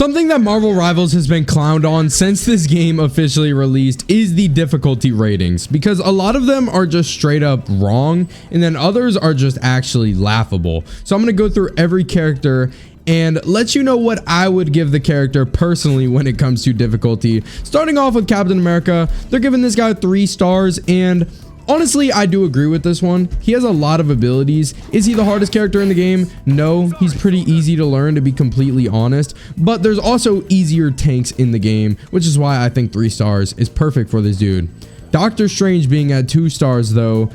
Something that Marvel Rivals has been clowned on since this game officially released is the difficulty ratings, because a lot of them are just straight up wrong and then others are just actually laughable. So I'm going to go through every character and let you know what I would give the character personally when it comes to difficulty. Starting off with Captain America, they're giving this guy 3 stars, and honestly, I do agree with this one. He has a lot of abilities. Is he the hardest character in the game? No, he's pretty easy to learn, to be completely honest. But there's also easier tanks in the game, which is why I think 3 stars is perfect for this dude. Doctor Strange being at 2 stars, though,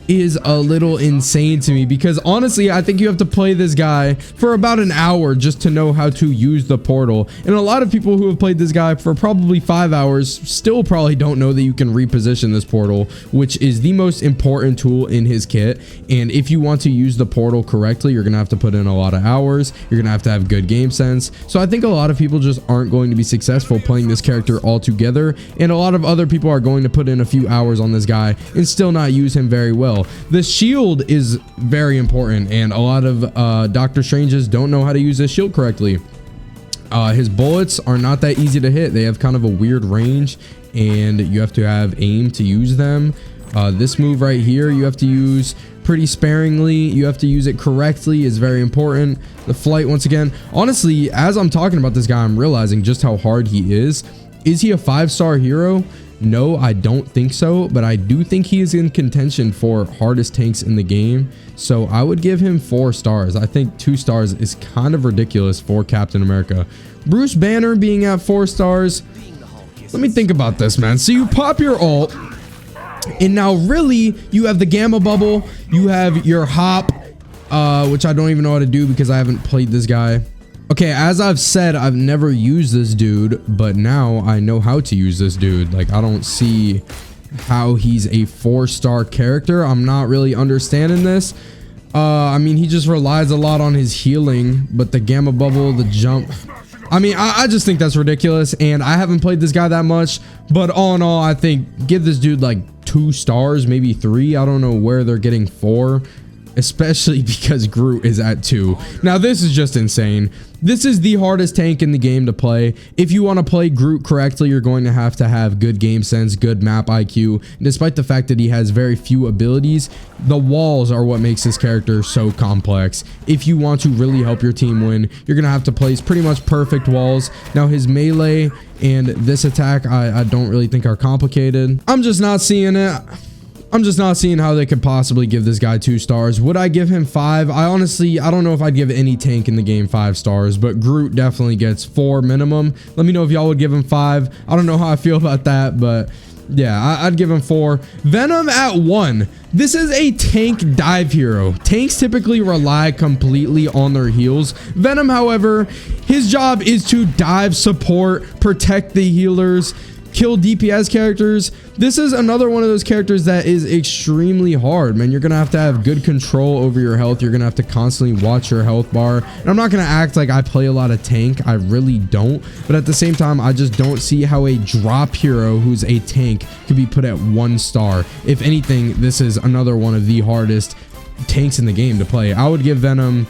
is a little insane to me, because honestly I think you have to play this guy for about an hour just to know how to use the portal, and a lot of people who have played this guy for probably 5 hours still probably don't know that you can reposition this portal, which is the most important tool in his kit. And if you want to use the portal correctly, you're gonna have to put in a lot of hours. You're gonna have to have good game sense. So I think a lot of people just aren't going to be successful playing this character altogether, and a lot of other people are going to put in a few hours on this guy and still not use him very well. The shield is very important, and a lot of Doctor Stranges don't know how to use his shield correctly. His bullets are not that easy to hit. They have kind of a weird range, and you have to have aim to use them. This move right here you have to use pretty sparingly. You have to use it correctly, is very important. The flight, once again, honestly, as I'm talking about this guy, I'm realizing just how hard he is. Is he a 5-star hero? No, I don't think so, but I do think he is in contention for hardest tanks in the game. So I would give him 4 stars. I think 2 stars is kind of ridiculous for Captain America. Bruce Banner being at 4 stars. Let me think about this, man. So you pop your ult, and now really you have the gamma bubble, you have your hop, which I don't even know how to do because I haven't played this guy. Okay, as I've said, I've never used this dude, but now I know how to use this dude. Like, I don't see how he's a 4-star character. I'm not really understanding this. I mean, he just relies a lot on his healing, but the gamma bubble, the jump, I mean, I just think that's ridiculous, and I haven't played this guy that much, but all in all, I think give this dude like 2 stars, maybe 3. I don't know where they're getting 4. Especially because Groot is at 2. Now this is just insane. This is the hardest tank in the game to play. If you want to play Groot correctly, you're going to have good game sense, good map IQ. And despite the fact that he has very few abilities, the walls are what makes this character so complex. If you want to really help your team win, you're going to have to place pretty much perfect walls. Now his melee and this attack, I don't really think are complicated. I'm just not seeing it. I'm just not seeing how they could possibly give this guy 2 stars. Would I give him 5? I don't know if I'd give any tank in the game 5 stars, but Groot definitely gets 4 minimum. Let me know if y'all would give him 5. I don't know how I feel about that, but yeah, I'd give him 4. Venom at 1. This is a tank dive hero. Tanks typically rely completely on their heals. Venom, however, his job is to dive, support, protect the healers, kill DPS characters. This is another one of those characters that is extremely hard, man. You're gonna have good control over your health. You're gonna have to constantly watch your health bar, and I'm not gonna act like I play a lot of tank. I really don't, but at the same time, I just don't see how a drop hero who's a tank could be put at 1 star. If anything, this is another one of the hardest tanks in the game to play. I would give Venom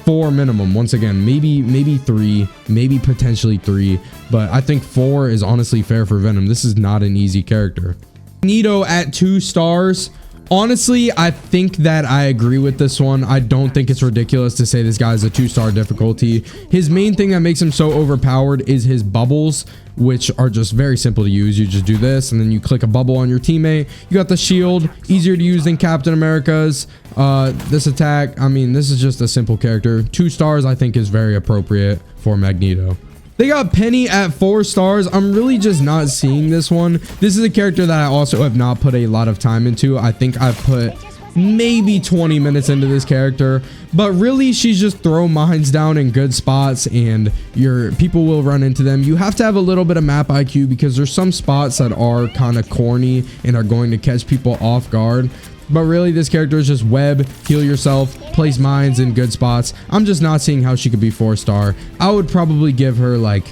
4 minimum. Once again, maybe 3, maybe potentially 3, but I think 4 is honestly fair for Venom. This is not an easy character. Magneto at 2 stars. Honestly, I think that I agree with this one. I don't think it's ridiculous to say this guy's a 2-star difficulty. His main thing that makes him so overpowered is his bubbles, which are just very simple to use. You just do this and then you click a bubble on your teammate. You got the shield, easier to use than Captain America's. This attack, I mean, this is just a simple character. 2 stars I think is very appropriate for Magneto. They got Penny at 4 stars. I'm really just not seeing this one. This is a character that I also have not put a lot of time into. I think I've put maybe 20 minutes into this character, but really she's just throw mines down in good spots and your people will run into them. You have to have a little bit of map IQ because there's some spots that are kind of corny and are going to catch people off guard. But really, this character is just web, heal yourself, place mines in good spots. I'm just not seeing how she could be 4-star. I would probably give her like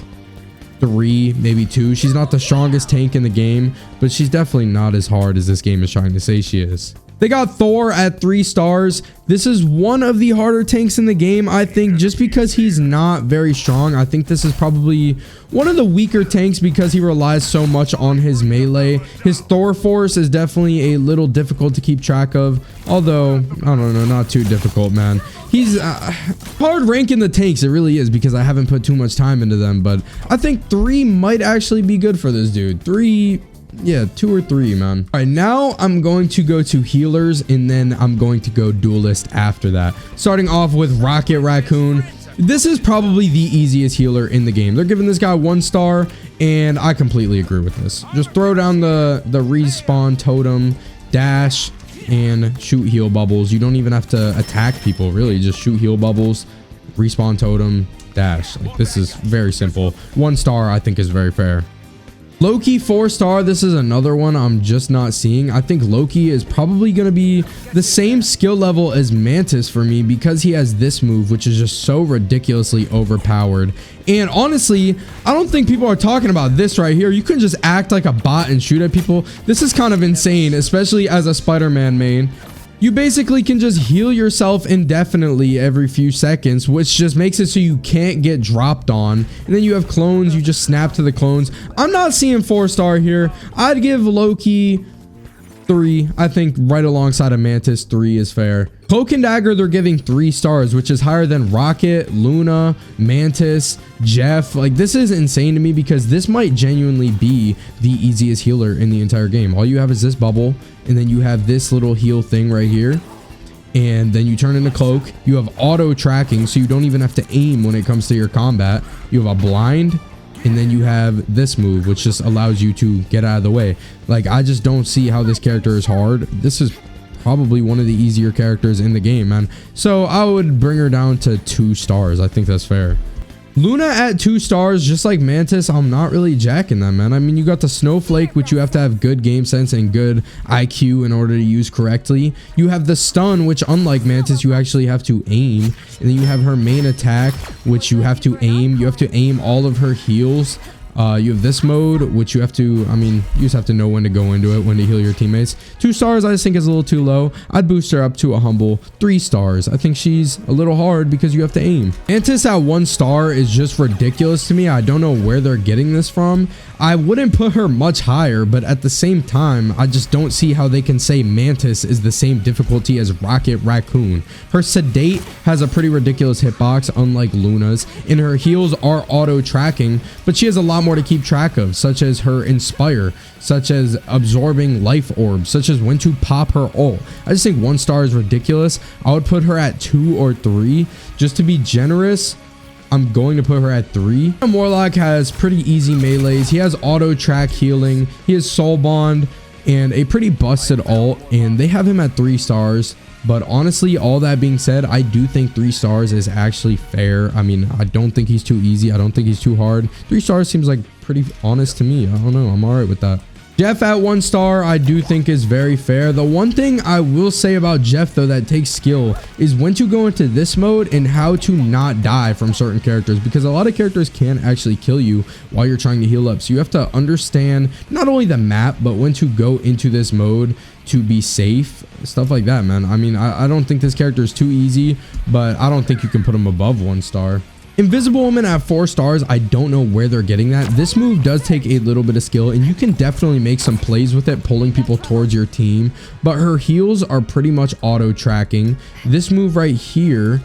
3, maybe 2. She's not the strongest tank in the game, but she's definitely not as hard as this game is trying to say she is. They got Thor at 3 stars. This is one of the harder tanks in the game, I think, just because he's not very strong. I think this is probably one of the weaker tanks because he relies so much on his melee. His Thor force is definitely a little difficult to keep track of, although, I don't know, not too difficult, man. He's hard ranking the tanks, it really is, because I haven't put too much time into them, but I think 3 might actually be good for this dude. 3... yeah, 2 or 3, man. All right, now I'm going to go to healers, and then I'm going to go duelist after that. Starting off with Rocket Raccoon. This is probably the easiest healer in the game. They're giving this guy 1 star, and I completely agree with this. Just throw down the respawn totem, dash, and shoot heal bubbles. You don't even have to attack people, really. Just shoot heal bubbles, respawn totem, dash. Like, this is very simple. 1 star, I think, is very fair. Loki 4 star. This is another one I'm just not seeing. I think Loki is probably going to be the same skill level as Mantis for me because he has this move, which is just so ridiculously overpowered. And honestly, I don't think people are talking about this right here. You can just act like a bot and shoot at people. This is kind of insane, especially as a Spider-Man main. You basically can just heal yourself indefinitely every few seconds, which just makes it so you can't get dropped on. And then you have clones, you just snap to the clones. I'm not seeing 4 star here. I'd give Loki 3. I think right alongside of Mantis, 3 is fair. Cloak and Dagger, they're giving 3 stars, which is higher than Rocket, Luna, Mantis, Jeff. Like, this is insane to me because this might genuinely be the easiest healer in the entire game. All you have is this bubble, and then you have this little heal thing right here. And then you turn into Cloak. You have auto tracking, so you don't even have to aim when it comes to your combat. You have a blind, and then you have this move, which just allows you to get out of the way. Like, I just don't see how this character is hard. This is probably one of the easier characters in the game, man. So I would bring her down to 2 stars. I think that's fair. Luna at 2 stars, just like Mantis, I'm not really jacking them, man. I mean, you got the Snowflake, which you have to have good game sense and good IQ in order to use correctly. You have the Stun, which unlike Mantis, you actually have to aim. And then you have her main attack, which you have to aim. You have to aim all of her heals. You have this mode, which you have to, I mean, you just have to know when to go into it, when to heal your teammates. 2 stars, I just think is a little too low. I'd boost her up to a humble 3 stars. I think she's a little hard because you have to aim. Mantis at 1 star is just ridiculous to me. I don't know where they're getting this from. I wouldn't put her much higher, but at the same time, I just don't see how they can say Mantis is the same difficulty as Rocket Raccoon. Her Sedate has a pretty ridiculous hitbox, unlike Luna's, and her heals are auto tracking, but she has a lot more to keep track of, such as her Inspire, such as absorbing life orbs, such as when to pop her ult. I just think 1 star is ridiculous. I would put her at 2 or 3 just to be generous. I'm going to put her at 3. Morlock has pretty easy melees. He has auto track healing. He has soul bond and a pretty busted ult, and they have him at 3 stars. But honestly, all that being said, I do think 3 stars is actually fair. I mean, I don't think he's too easy. I don't think he's too hard. 3 stars seems like pretty honest to me. I don't know. I'm all right with that. Jeff at 1 star, I do think is very fair. The one thing I will say about Jeff, though, that takes skill is when to go into this mode and how to not die from certain characters, because a lot of characters can actually kill you while you're trying to heal up. So you have to understand not only the map, but when to go into this mode to be safe, stuff like that, man. I mean, I don't think this character is too easy, but I don't think you can put him above 1 star. Invisible Woman at 4 stars, I don't know where they're getting that. This move does take a little bit of skill, and you can definitely make some plays with it, pulling people towards your team, but her heals are pretty much auto tracking. This move right here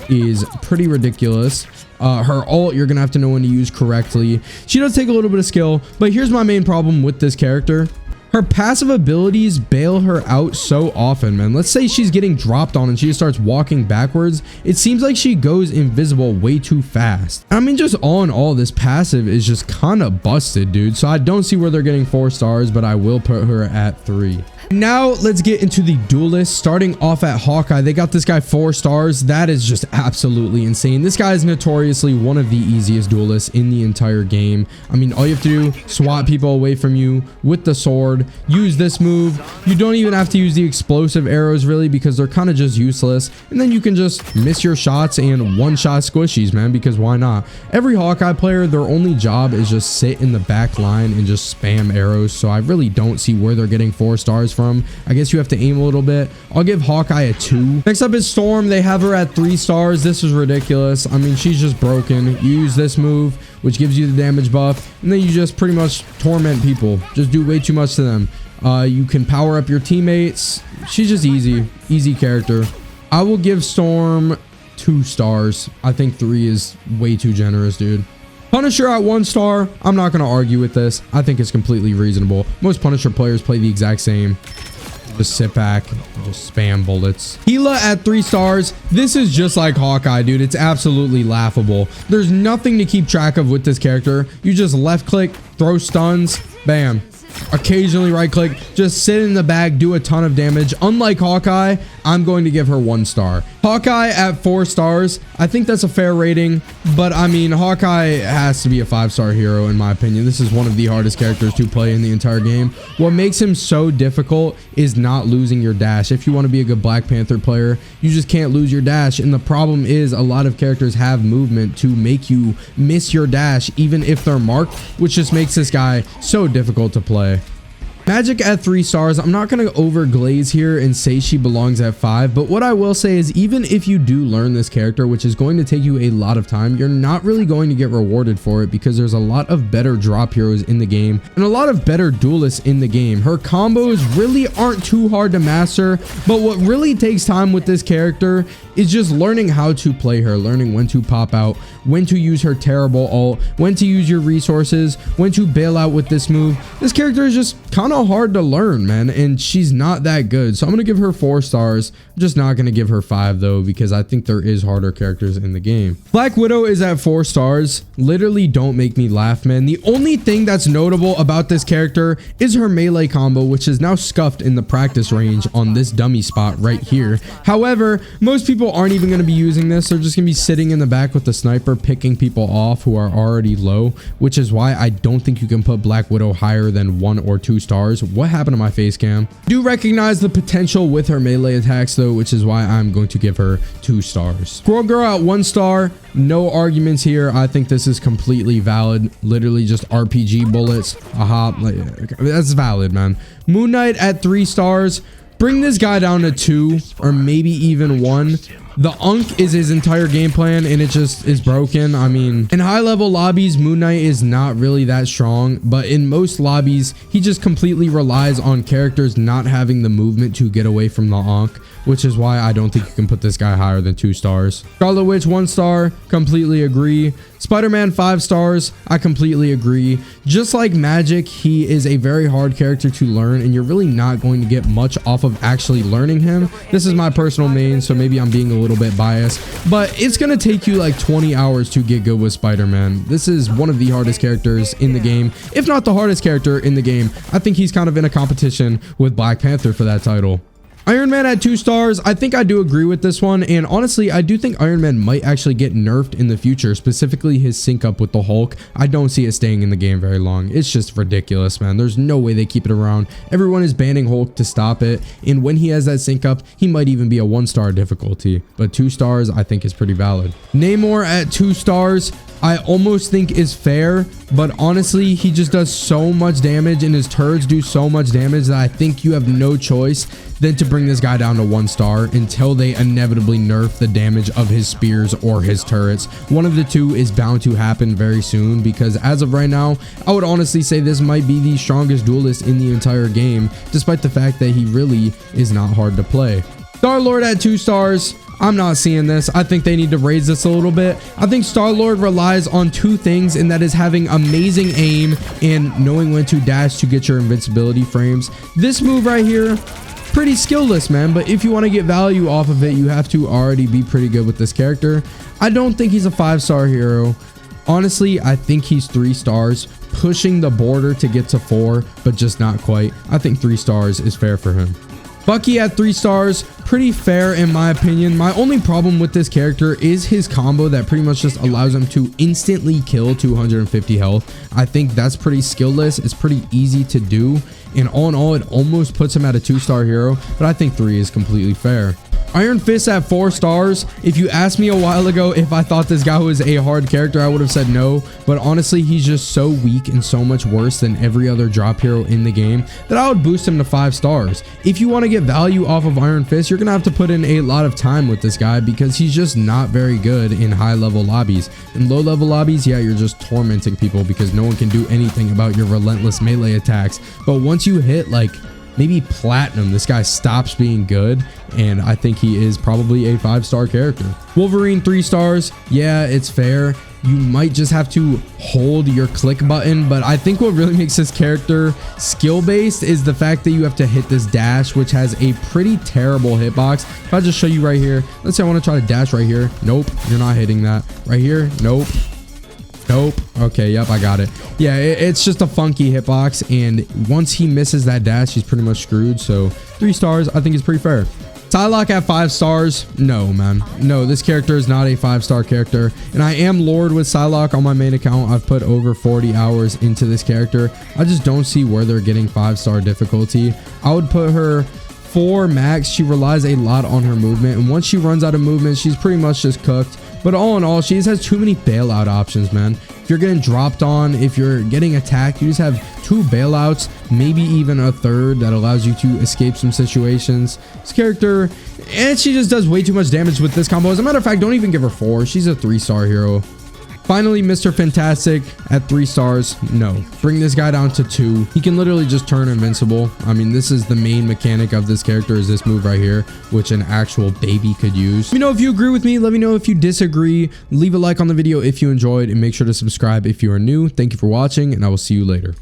is pretty ridiculous. Her ult, you're gonna have to know when to use correctly. She does take a little bit of skill, but here's my main problem with this character. Her passive abilities bail her out so often, man. Let's say she's getting dropped on and she just starts walking backwards. It seems like she goes invisible way too fast. I mean, just all in all, this passive is just kind of busted, dude. So I don't see where they're getting 4 stars, but I will put her at 3. Now let's get into the Duelist. Starting off at Hawkeye, they got this guy 4 stars. That is just absolutely insane. This guy is notoriously one of the easiest duelists in the entire game. I mean, all you have to do, swat people away from you with the sword, use this move. You don't even have to use the explosive arrows really, because they're kind of just useless, and then you can just miss your shots and one-shot squishies, man, because why not? Every Hawkeye player, their only job is just sit in the back line and just spam arrows, so I really don't see where they're getting 4 stars from. I guess you have to aim a little bit. I'll give Hawkeye a 2. Next up is Storm. They have her at 3 stars. This is ridiculous. I mean, she's just broken. You use this move, which gives you the damage buff, and then you just pretty much torment people. Just do way too much to them. You can power up your teammates. She's just easy character. I will give Storm 2 stars. I think 3 is way too generous, dude. Punisher at 1 star. I'm not going to argue with this. I think it's completely reasonable. Most Punisher players play the exact same. Just sit back, just spam bullets. Gila at 3 stars. This is just like Hawkeye, dude. It's absolutely laughable. There's nothing to keep track of with this character. You just left click, throw stuns, bam. Occasionally right click, just sit in the back, do a ton of damage. Unlike Hawkeye, I'm going to give her 1 star. Hawkeye at 4 stars. I think that's a fair rating, but I mean, Hawkeye has to be a 5-star hero in my opinion. This is one of the hardest characters to play in the entire game. What makes him so difficult is not losing your dash. If you want to be a good Black Panther player, you just can't lose your dash, and the problem is a lot of characters have movement to make you miss your dash even if they're marked, which just makes this guy so difficult to play. Magik at 3 stars. I'm not going to overglaze here and say she belongs at 5, but what I will say is even if you do learn this character, which is going to take you a lot of time, you're not really going to get rewarded for it because there's a lot of better drop heroes in the game and a lot of better duelists in the game. Her combos really aren't too hard to master, but what really takes time with this character is just learning how to play her, learning when to pop out, when to use her terrible ult, when to use your resources, when to bail out with this move. This character is just kind of hard to learn, man, and she's not that good. So I'm gonna give her 4 stars. I'm just not gonna give her 5 though, because I think there is harder characters in the game. Black Widow is at 4 stars. Literally don't make me laugh, man. The only thing that's notable about this character is her melee combo, which is now scuffed in the practice range on this dummy spot right here. However, most people aren't even going to be using this. They're just going to be sitting in the back with the sniper, picking people off who are already low, which is why I don't think you can put Black Widow higher than 1 or 2 stars. What happened to my face cam? Do recognize the potential with her melee attacks though, which is why I'm going to give her 2 stars. Squirrel Girl at 1 star. No arguments here. I think this is completely valid. Literally just RPG bullets. Aha, that's valid, man. Moon Knight at 3 stars. Bring this guy down to 2 or maybe even 1. The Unk is his entire game plan and it just is broken. I mean, in high level lobbies, Moon Knight is not really that strong, but in most lobbies, he just completely relies on characters not having the movement to get away from the Unk, which is why I don't think you can put this guy higher than 2 stars. Scarlet Witch 1 star, completely agree. Spider-Man 5 stars, I completely agree. Just like Magik, he is a very hard character to learn and you're really not going to get much off of actually learning him. This is my personal main, so maybe I'm being a little bit biased, but it's gonna take you like 20 hours to get good with Spider-Man. This is one of the hardest characters in the game, if not the hardest character in the game. I think he's kind of in a competition with Black Panther for that title. Iron Man at 2 stars. I think I do agree with this one, and honestly I do think Iron Man might actually get nerfed in the future, specifically his sync up with the Hulk. I don't see it staying in the game very long. It's just ridiculous, man. There's no way they keep it around. Everyone is banning Hulk to stop it, and when he has that sync up, he might even be a 1-star difficulty, but 2 stars I think is pretty valid. Namor at 2 stars. I almost think is fair, but honestly he just does so much damage and his turrets do so much damage that I think you have no choice than to bring this guy down to 1 star until they inevitably nerf the damage of his spears or his turrets. One of the two is bound to happen very soon, because as of right now I would honestly say this might be the strongest duelist in the entire game, despite the fact that he really is not hard to play. Star-Lord at 2 stars. I'm not seeing this. I think they need to raise this a little bit. I think Star-Lord relies on 2 things, and that is having amazing aim and knowing when to dash to get your invincibility frames. This move right here, pretty skillless, man, but if you want to get value off of it, you have to already be pretty good with this character. I don't think he's a 5-star hero. Honestly, I think he's 3 stars, pushing the border to get to 4, but just not quite. I think 3 stars is fair for him. Bucky at 3 stars, pretty fair in my opinion. My only problem with this character is his combo that pretty much just allows him to instantly kill 250 health. I think that's pretty skillless. It's pretty easy to do, and all in all, it almost puts him at a 2-star hero, but I think 3 is completely fair. Iron Fist at 4 stars. If you asked me a while ago if I thought this guy was a hard character, I would have said no. But honestly, he's just so weak and so much worse than every other drop hero in the game that I would boost him to 5 stars. If you want to get value off of Iron Fist, you're going to have to put in a lot of time with this guy because he's just not very good in high level lobbies. In low level lobbies, yeah, you're just tormenting people because no one can do anything about your relentless melee attacks. But once you hit like maybe platinum, this guy stops being good, and I think he is probably a 5-star character. Wolverine 3 stars. Yeah, it's fair. You might just have to hold your click button, but I think what really makes this character skill based is the fact that you have to hit this dash, which has a pretty terrible hitbox. If I just show you right here, let's say I want to try to dash right here. Nope, you're not hitting that. Right here, nope. Nope. Okay, yep, I got it. Yeah, it's just a funky hitbox, and once he misses that dash, he's pretty much screwed. So 3 stars, I think is pretty fair. Psylocke at 5 stars. No, man. No, this character is not a 5-star character, and I am Lord with Psylocke on my main account. I've put over 40 hours into this character. I just don't see where they're getting 5-star difficulty. I would put her 4 max. She relies a lot on her movement, and once she runs out of movement, she's pretty much just cooked. But all in all, she just has too many bailout options, man. If you're getting dropped on, if you're getting attacked, you just have 2 bailouts, maybe even a 3rd that allows you to escape some situations. This character, and she just does way too much damage with this combo. As a matter of fact, don't even give her 4. She's a 3-star hero. Finally, Mr. Fantastic at 3 stars. No, bring this guy down to 2. He can literally just turn invincible. I mean, this is the main mechanic of this character, is this move right here, which an actual baby could use. Let me know if you agree with me. Let me know if you disagree. Leave a like on the video if you enjoyed, and make sure to subscribe if you are new. Thank you for watching, and I will see you later.